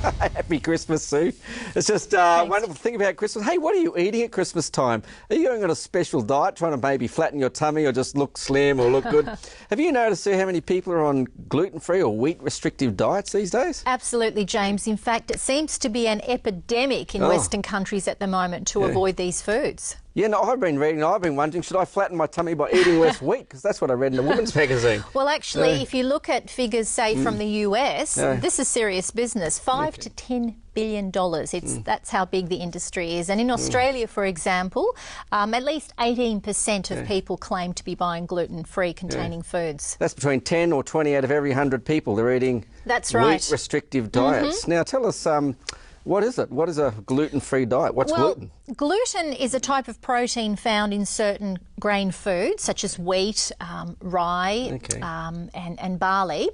Happy Christmas, Sue. It's just a wonderful thing about Christmas. Hey, what are you eating at Christmas time? Are you going on a special diet, trying to maybe flatten your tummy or just look slim or look good? Have you noticed, Sue, how many people are on gluten-free or wheat-restrictive diets these days? Absolutely, James. In fact, it seems to be an epidemic in Western countries at the moment to avoid these foods. Yeah, no, I've been wondering, should I flatten my tummy by eating less wheat? Because that's what I read in the women's magazine. Well, actually, if you look at figures, say, from the US, this is serious business. $5 to $10 billion. That's how big the industry is. And in Australia, for example, at least 18% of people claim to be buying gluten-free containing foods. That's between 10 or 20 out of every 100 people. They're eating wheat-restrictive diets. Now, tell us... what is it? What is a gluten-free diet? What's gluten? Gluten is a type of protein found in certain grain foods, such as wheat, rye, and barley.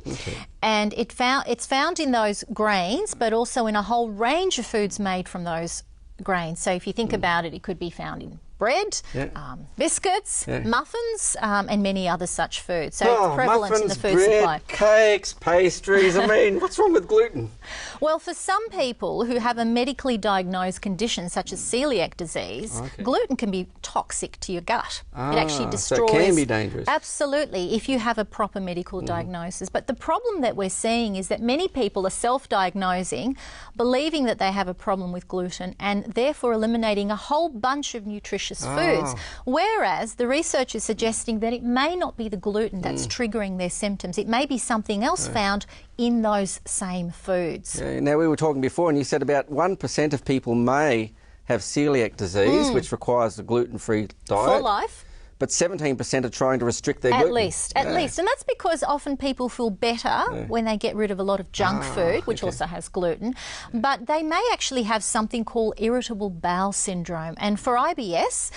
And it's found in those grains, but also in a whole range of foods made from those grains. So if you think about it, it could be found in bread, biscuits, muffins, and many other such foods. So it's prevalent in the food bread, supply. Cakes, pastries. I mean, what's wrong with gluten? Well, for some people who have a medically diagnosed condition such as celiac disease, gluten can be toxic to your gut. It actually destroys... So it can be dangerous. Absolutely, if you have a proper medical diagnosis. But the problem that we're seeing is that many people are self-diagnosing, believing that they have a problem with gluten, and therefore eliminating a whole bunch of nutrition foods, whereas the research is suggesting that it may not be the gluten that's triggering their symptoms. It may be something else found in those same foods. Now, we were talking before and you said about 1% of people may have celiac disease, which requires a gluten-free diet. For life. But 17% are trying to restrict their gluten. At least. And that's because often people feel better when they get rid of a lot of junk food, which also has gluten. But they may actually have something called irritable bowel syndrome. And for IBS,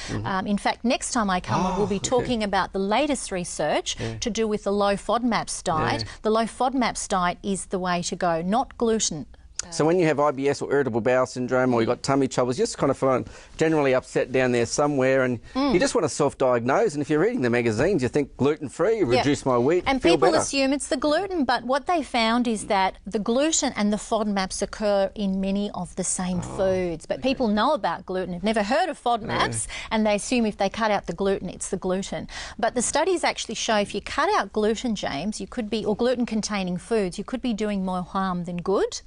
in fact, next time I come on, we'll be talking about the latest research to do with the low FODMAPs diet. The low FODMAPs diet is the way to go, not gluten. So when you have IBS or irritable bowel syndrome or you've got tummy troubles, you just kind of feel generally upset down there somewhere and you just want to self-diagnose, and if you're reading the magazines you think gluten-free, reduce my wheat, and feel people better. Assume it's the gluten, but what they found is that the gluten and the FODMAPs occur in many of the same foods. But people know about gluten, have never heard of FODMAPs, and they assume if they cut out the gluten, it's the gluten. But the studies actually show if you cut out gluten, James, you could be, or gluten-containing foods, you could be doing more harm than good.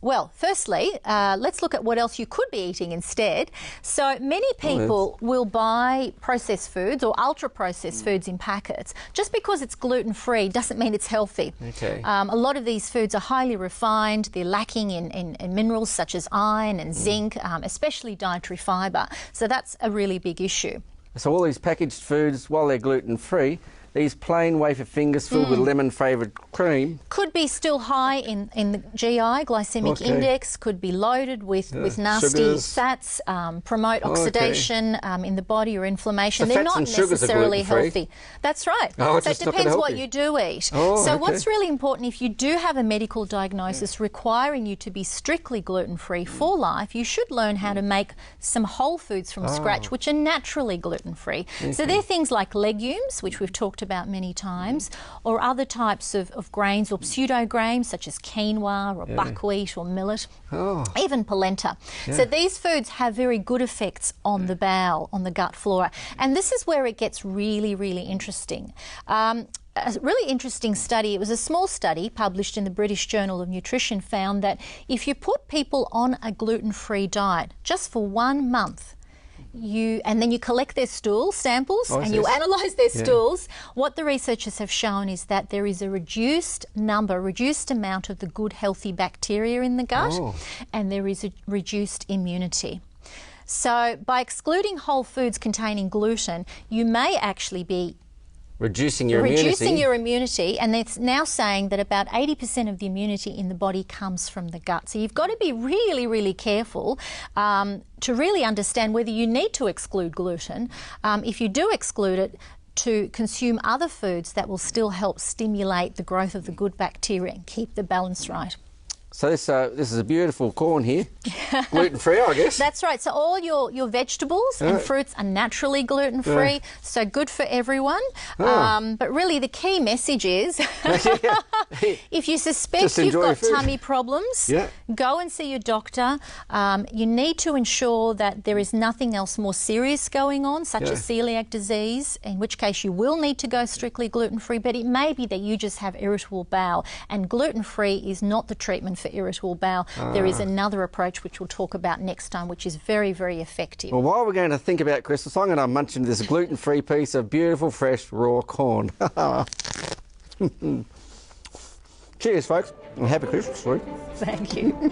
Well, firstly, let's look at what else you could be eating instead. So many people will buy processed foods or ultra-processed foods in packets. Just because it's gluten-free doesn't mean it's healthy. A lot of these foods are highly refined. They're lacking in minerals such as iron and zinc, especially dietary fibre. So that's a really big issue. So all these packaged foods, while they're gluten-free, these plain wafer fingers filled with lemon-flavoured cream... Could be still high in the GI, glycemic index, could be loaded with nasty fats, promote oxidation in the body or inflammation. They're not necessarily healthy. That's right. So it depends what you do eat. So what's really important, if you do have a medical diagnosis requiring you to be strictly gluten-free for life, you should learn how to make some whole foods from scratch, which are naturally gluten-free. So they're things like legumes, which we've talked about many times, or other types of grains or pseudo-grains such as quinoa or buckwheat or millet, even polenta. So these foods have very good effects on the bowel, on the gut flora. And this is where it gets really, really interesting. A really interesting study, it was a small study published in the British Journal of Nutrition, found that if you put people on a gluten-free diet just for 1 month, and then you collect their stool samples and you analyse their stools, what the researchers have shown is that there is a reduced amount of the good healthy bacteria in the gut, and there is a reduced immunity. So by excluding whole foods containing gluten, you may actually be reducing your immunity, and it's now saying that about 80% of the immunity in the body comes from the gut. So you've got to be really, really careful to really understand whether you need to exclude gluten. If you do exclude it, to consume other foods that will still help stimulate the growth of the good bacteria and keep the balance right. So this is a beautiful corn here, gluten-free, I guess. That's right. So all your vegetables and fruits are naturally gluten-free, so good for everyone. But really the key message is, if you suspect you've got tummy problems, go and see your doctor. You need to ensure that there is nothing else more serious going on, such as celiac disease, in which case you will need to go strictly gluten-free, but it may be that you just have irritable bowel, and gluten-free is not the treatment for irritable bowel. There is another approach which we'll talk about next time, which is very, very effective. Well, while we're going to think about Christmas, I'm going to munch into this gluten-free piece of beautiful, fresh, raw corn. Cheers, folks, and happy Christmas, sweet. Thank you.